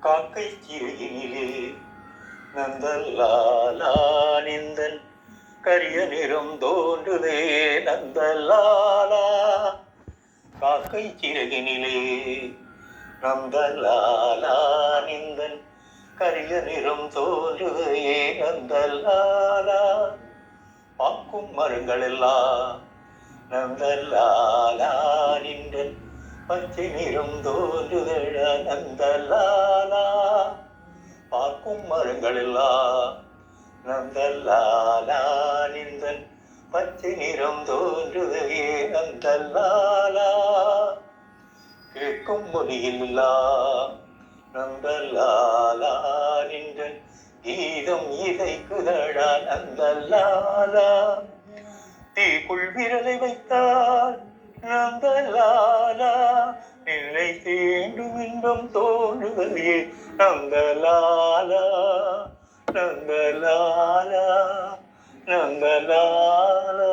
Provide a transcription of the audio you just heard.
காக்கை சிறையினிலே நந்தலாலா நிந்தன் கரிய நிறம் தோன்றுதே நந்தலாலா. காக்கை சிறகினிலே நந்தலாலா நிந்தன் கரிய நிறம் தோன்றுதே நந்தலாலா. பாக்கும் மரங்களெல்லாம் நந்தலாலா நின்றன் பச்சை நிறம் தோன்றுதழ நந்தலாலா. பார்க்கும் மரங்களெல்லாம் நந்தலாலா நின்றன் பச்சை நிறம் தோன்றுதே நந்தலாலா. கேட்கும் மொழியில்லா நந்தலாலா நின்றன் கீதம் இசைக்குதழா நந்தலாலா. தீக்குள் விரலை வைத்தால் நந்தலாலா நிலை தீண்டும் இன்பம் தோன்றுவதே நந்தலாலா நந்தலாலா நந்தலாலா.